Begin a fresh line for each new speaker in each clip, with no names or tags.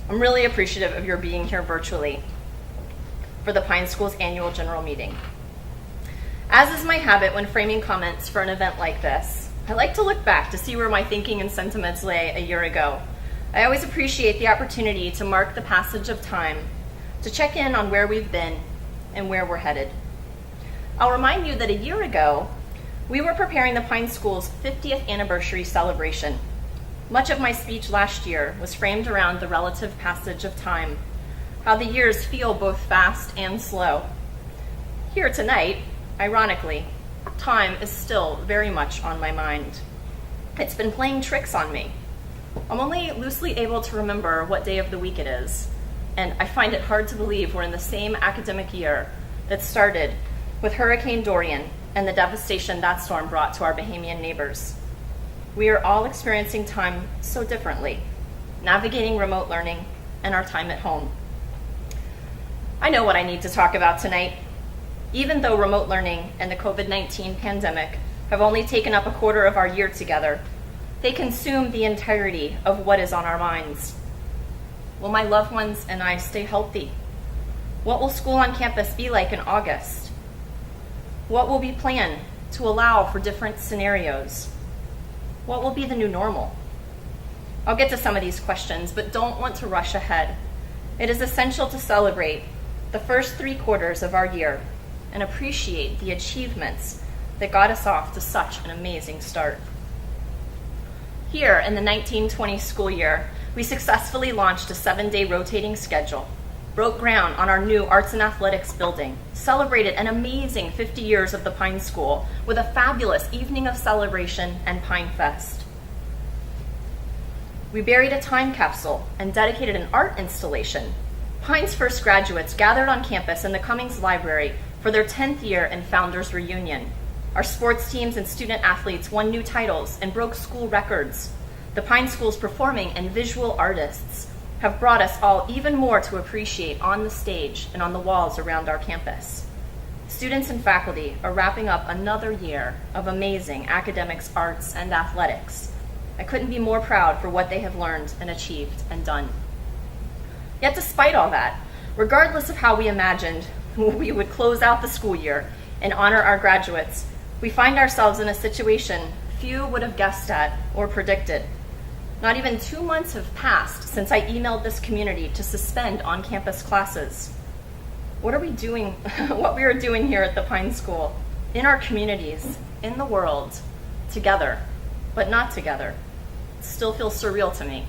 I'm really appreciative of your being here virtually for the Pine School's annual general meeting. As is my habit when framing comments for an event like this, I like to look back to see where my thinking and sentiments lay a year ago. I always appreciate the opportunity to mark the passage of time, to check in on where we've been and where we're headed. I'll remind you that a year ago, we were preparing the Pine School's 50th anniversary celebration. Much of my speech last year was framed around the relative passage of time, how the years feel both fast and slow. Here tonight, ironically, time is still very much on my mind. It's been playing tricks on me. I'm only loosely able to remember what day of the week it is, and I find it hard to believe we're in the same academic year that started with Hurricane Dorian and the devastation that storm brought to our Bahamian neighbors. We are all experiencing time so differently, navigating remote learning and our time at home. I know what I need to talk about tonight. Even though remote learning and the COVID-19 pandemic have only taken up a quarter of our year together, they consume the entirety of what is on our minds. Will my loved ones and I stay healthy? What will school on campus be like in August? What will be planned to allow for different scenarios? What will be the new normal? I'll get to some of these questions, but don't want to rush ahead. It is essential to celebrate the first 3 quarters of our year and appreciate the achievements that got us off to such an amazing start. Here in the 1920 school year, we successfully launched a 7-day rotating schedule, broke ground on our new Arts and Athletics building, celebrated an amazing 50 years of the Pine School with a fabulous evening of celebration and Pine Fest. We buried a time capsule and dedicated an art installation. Pine's first graduates gathered on campus in the Cummings Library for their 10th year and Founders Reunion. Our sports teams and student athletes won new titles and broke school records. The Pine School's performing and visual artists have brought us all even more to appreciate on the stage and on the walls around our campus. Students and faculty are wrapping up another year of amazing academics, arts, and athletics. I couldn't be more proud for what they have learned and achieved and done. Yet despite all that, regardless of how we imagined we would close out the school year and honor our graduates, we find ourselves in a situation few would have guessed at or predicted. Not even 2 months have passed since I emailed this community to suspend on-campus classes. What are we doing, what we are doing here at the Pine School, in our communities, in the world, together, but not together, it still feels surreal to me.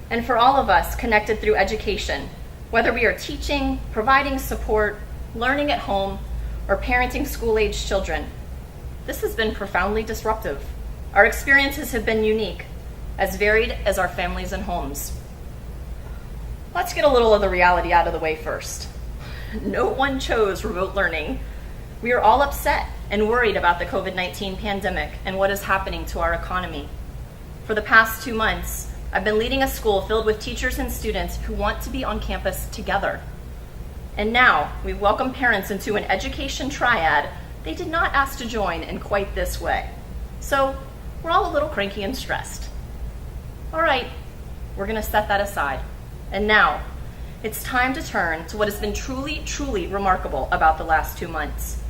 And for all of us connected through education, whether we are teaching, providing support, learning at home, or parenting school-aged children, this has been profoundly disruptive. Our experiences have been unique, as varied as our families and homes. Let's get a little of the reality out of the way first. No one chose remote learning. We are all upset and worried about the COVID-19 pandemic and what is happening to our economy. For the past 2 months, I've been leading a school filled with teachers and students who want to be on campus together. And now, we've welcomed parents into an education triad they did not ask to join in quite this way. So, we're all a little cranky and stressed. All right, we're going to set that aside. And now, it's time to turn to what has been truly, truly remarkable about the last 2 months.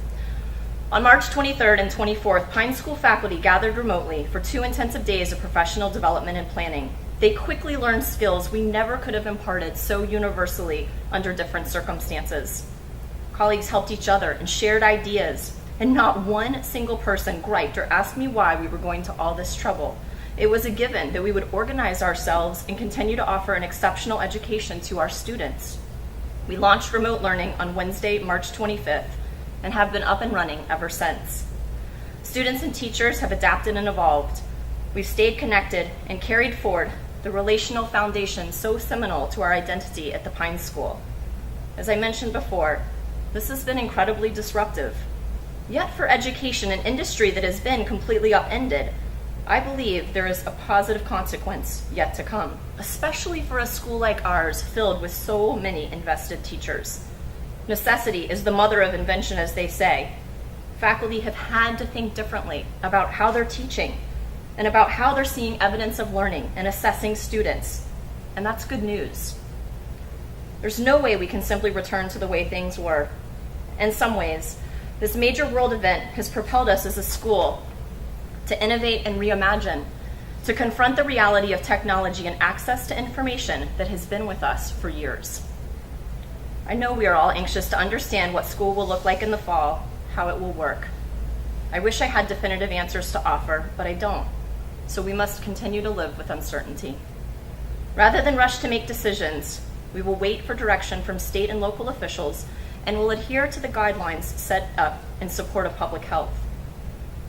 On March 23rd and 24th, Pine School faculty gathered remotely for 2 intensive days of professional development and planning. They quickly learned skills we never could have imparted so universally under different circumstances. Colleagues helped each other and shared ideas, and not one single person griped or asked me why we were going to all this trouble. It was a given that we would organize ourselves and continue to offer an exceptional education to our students. We launched remote learning on Wednesday, March 25th, and have been up and running ever since. Students and teachers have adapted and evolved. We've stayed connected and carried forward the relational foundation so seminal to our identity at the Pine School. As I mentioned before, this has been incredibly disruptive. Yet for education, an industry that has been completely upended, I believe there is a positive consequence yet to come, especially for a school like ours filled with so many invested teachers. Necessity is the mother of invention, as they say. Faculty have had to think differently about how they're teaching and about how they're seeing evidence of learning and assessing students. and that's good news. There's no way we can simply return to the way things were. In some ways, this major world event has propelled us as a school to innovate and reimagine, to confront the reality of technology and access to information that has been with us for years. I know we are all anxious to understand what school will look like in the fall, how it will work. I wish I had definitive answers to offer, but I don't, so we must continue to live with uncertainty. Rather than rush to make decisions, we will wait for direction from state and local officials and will adhere to the guidelines set up in support of public health.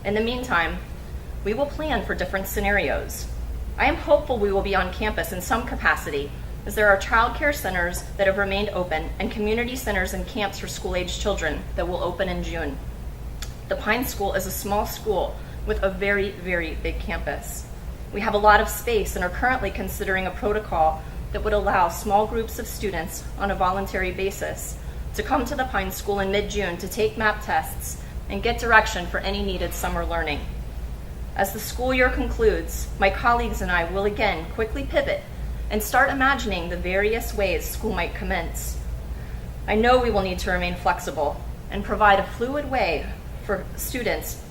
In the meantime, we will plan for different scenarios. I am hopeful we will be on campus in some capacity, as there are child care centers that have remained open and community centers and camps for school-aged children that will open in June. The Pine School is a small school with a very, very big campus. We have a lot of space and are currently considering a protocol that would allow small groups of students on a voluntary basis to come to the Pine School in mid-June to take MAP tests and get direction for any needed summer learning. As the school year concludes, my colleagues and I will again quickly pivot and start imagining the various ways school might commence. I know we will need to remain flexible and provide a fluid way for students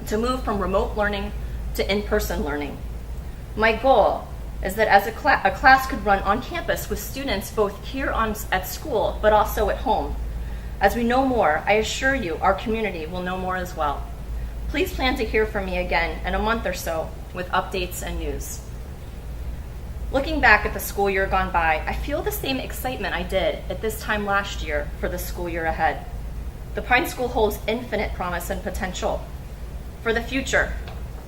to move from remote learning to in-person learning. My goal is that as a class could run on campus with students both here at school but also at home. As we know more, I assure you our community will know more as well. Please plan to hear from me again in a month or so with updates and news. Looking back at the school year gone by, I feel the same excitement I did at this time last year for the school year ahead. The Pine School holds infinite promise and potential. For the future,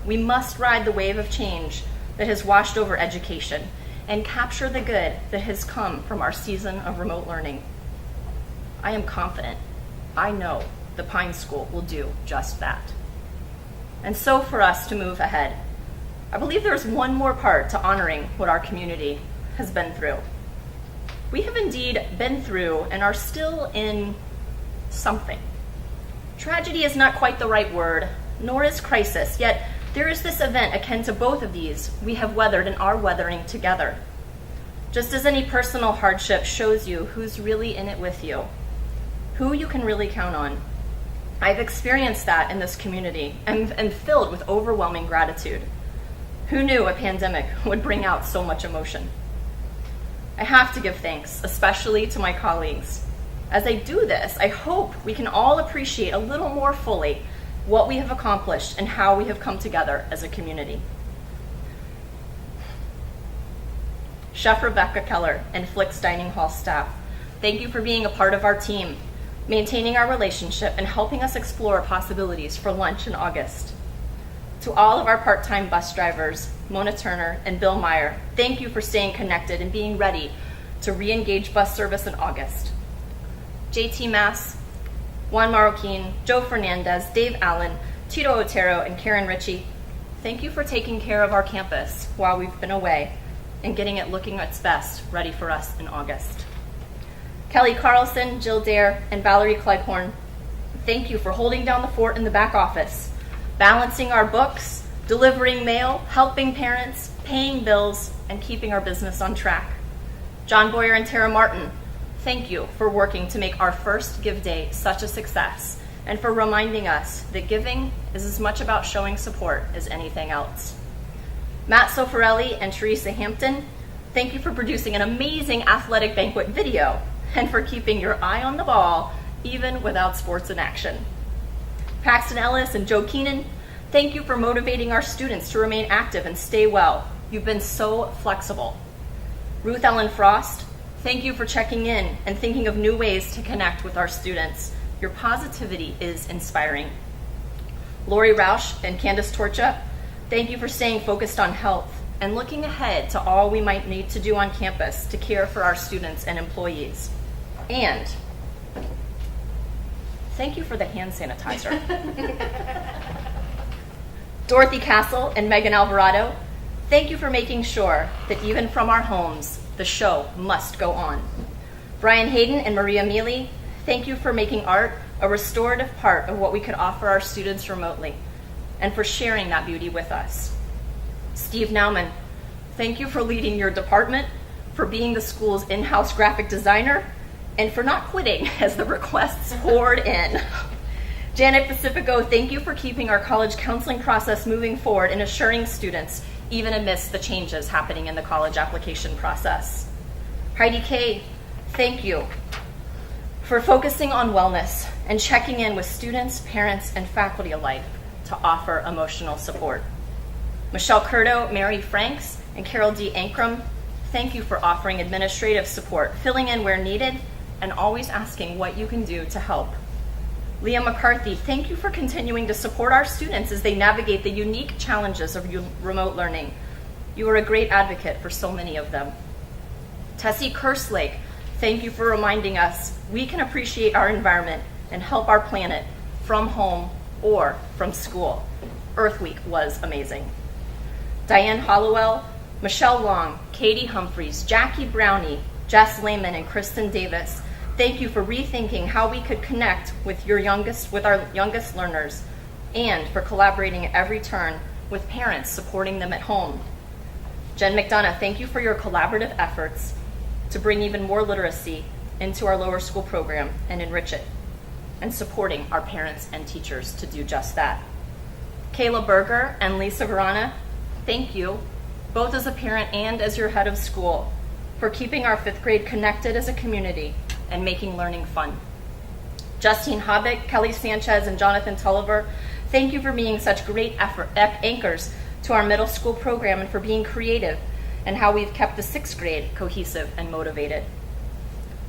we must ride the wave of change that has washed over education and capture the good that has come from our season of remote learning. I am confident, I know the Pine School will do just that. And so for us to move ahead, I believe there's one more part to honoring what our community has been through. We have indeed been through and are still in something. Tragedy is not quite the right word, nor is crisis, yet there is this event akin to both of these we have weathered and are weathering together. Just as any personal hardship shows you who's really in it with you, who you can really count on. I've experienced that in this community and am filled with overwhelming gratitude. Who knew a pandemic would bring out so much emotion? I have to give thanks, especially to my colleagues. As I do this, I hope we can all appreciate a little more fully what we have accomplished and how we have come together as a community. Chef Rebecca Keller and Flick's Dining Hall staff, thank you for being a part of our team, maintaining our relationship and helping us explore possibilities for lunch in August. To all of our part-time bus drivers, Mona Turner and Bill Meyer, thank you for staying connected and being ready to re-engage bus service in August. JT Mass, Juan Marroquin, Joe Fernandez, Dave Allen, Tito Otero, and Karen Ritchie, thank you for taking care of our campus while we've been away and getting it looking its best, ready for us in August. Kelly Carlson, Jill Dare, and Valerie Cleghorn, thank you for holding down the fort in the back office, balancing our books, delivering mail, helping parents, paying bills, and keeping our business on track. John Boyer and Tara Martin, thank you for working to make our first Give Day such a success and for reminding us that giving is as much about showing support as anything else. Matt Sofarelli and Teresa Hampton, thank you for producing an amazing athletic banquet video and for keeping your eye on the ball even without sports in action. Paxton Ellis and Joe Keenan, thank you for motivating our students to remain active and stay well. You've been so flexible. Ruth Ellen Frost, thank you for checking in and thinking of new ways to connect with our students. Your positivity is inspiring. Lori Rausch and Candace Torcha, thank you for staying focused on health and looking ahead to all we might need to do on campus to care for our students and employees. And thank you for the hand sanitizer. Dorothy Castle and Megan Alvarado, thank you for making sure that even from our homes, the show must go on. Brian Hayden and Maria Mealy, thank you for making art a restorative part of what we could offer our students remotely and for sharing that beauty with us. Steve Nauman, thank you for leading your department, for being the school's in-house graphic designer, and for not quitting as the requests poured in. Janet Pacifico, thank you for keeping our college counseling process moving forward and assuring students, even amidst the changes happening in the college application process. Heidi Kay, thank you for focusing on wellness and checking in with students, parents, and faculty alike to offer emotional support. Michelle Curto, Mary Franks, and Carol D. Ankrum, thank you for offering administrative support, filling in where needed, and always asking what you can do to help. Leah McCarthy, thank you for continuing to support our students as they navigate the unique challenges of remote learning. You are a great advocate for so many of them. Tessie Kerslake, thank you for reminding us we can appreciate our environment and help our planet from home or from school. Earth Week was amazing. Diane Hollowell, Michelle Long, Katie Humphreys, Jackie Brownie, Jess Lehman, and Kristen Davis, thank you for rethinking how we could connect with our youngest learners, and for collaborating at every turn with parents supporting them at home. Jen McDonough, thank you for your collaborative efforts to bring even more literacy into our lower school program and enrich it, and supporting our parents and teachers to do just that. Kayla Berger and Lisa Verana, thank you, both as a parent and as your head of school, for keeping our 5th grade connected as a community and making learning fun. Justine Hobbit, Kelly Sanchez, and Jonathan Tulliver, thank you for being such great anchors to our middle school program and for being creative and how we've kept the 6th grade cohesive and motivated.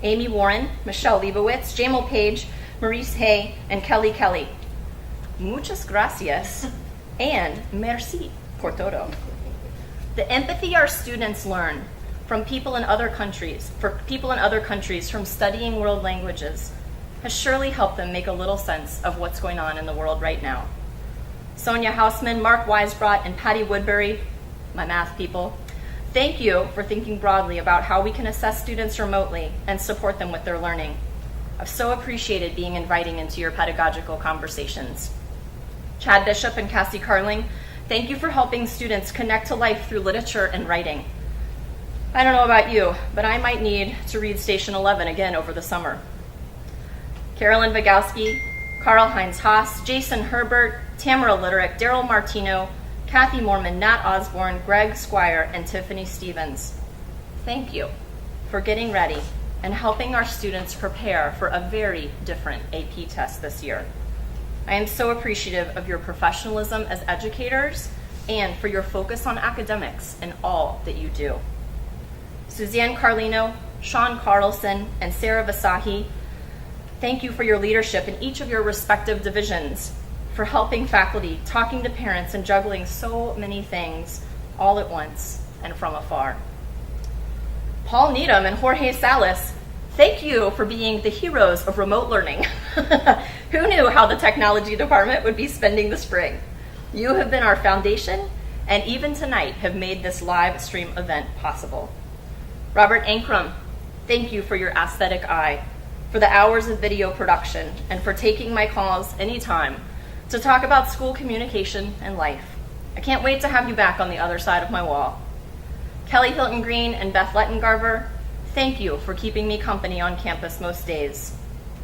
Amy Warren, Michelle Leibowitz, Jamal Page, Maurice Hay, and Kelly Kelly, muchas gracias and merci por todo. The empathy our students learn from people in other countries, from studying world languages, has surely helped them make a little sense of what's going on in the world right now. Sonia Hausman, Mark Weisbrot, and Patty Woodbury, my math people, thank you for thinking broadly about how we can assess students remotely and support them with their learning. I've so appreciated being invited into your pedagogical conversations. Chad Bishop and Cassie Carling, thank you for helping students connect to life through literature and writing. I don't know about you, but I might need to read Station 11 again over the summer. Carolyn Vigowski, Karl Heinz Haas, Jason Herbert, Tamara Litterick, Daryl Martino, Kathy Mormon, Nat Osborne, Greg Squire, and Tiffany Stevens. Thank you for getting ready and helping our students prepare for a very different AP test this year. I am so appreciative of your professionalism as educators and for your focus on academics in all that you do. Suzanne Carlino, Sean Carlson, and Sarah Vasahi, thank you for your leadership in each of your respective divisions, for helping faculty, talking to parents, and juggling so many things all at once and from afar. Paul Needham and Jorge Salas, thank you for being the heroes of remote learning. Who knew how the technology department would be spending the spring? You have been our foundation, and even tonight have made this live stream event possible. Robert Ankrum, thank you for your aesthetic eye, for the hours of video production, and for taking my calls anytime to talk about school communication and life. I can't wait to have you back on the other side of my wall. Kelly Hilton Green and Beth Lettengarver, thank you for keeping me company on campus most days,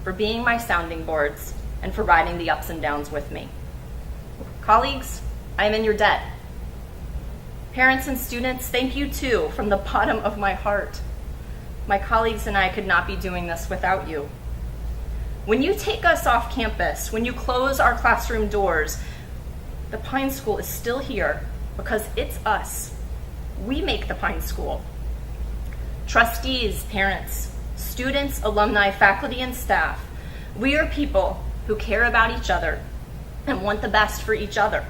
for being my sounding boards, and for riding the ups and downs with me. Colleagues, I am in your debt. Parents and students, thank you too, from the bottom of my heart. My colleagues and I could not be doing this without you. When you take us off campus, when you close our classroom doors, the Pine School is still here because it's us. We make the Pine School. Trustees, parents, students, alumni, faculty, and staff, we are people who care about each other and want the best for each other.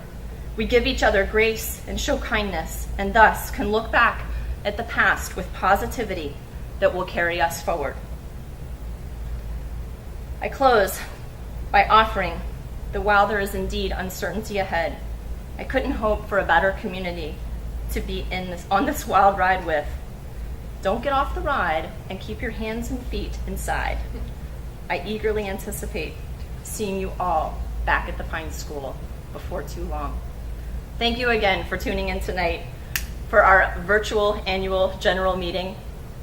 We give each other grace and show kindness, and thus can look back at the past with positivity that will carry us forward. I close by offering that while there is indeed uncertainty ahead, I couldn't hope for a better community to be on this wild ride with. Don't get off the ride and keep your hands and feet inside. I eagerly anticipate seeing you all back at the Pine School before too long. Thank you again for tuning in tonight for our virtual annual general meeting.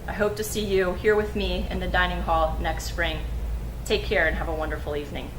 I hope to see you here with me in the dining hall next spring. Take care and have a wonderful evening.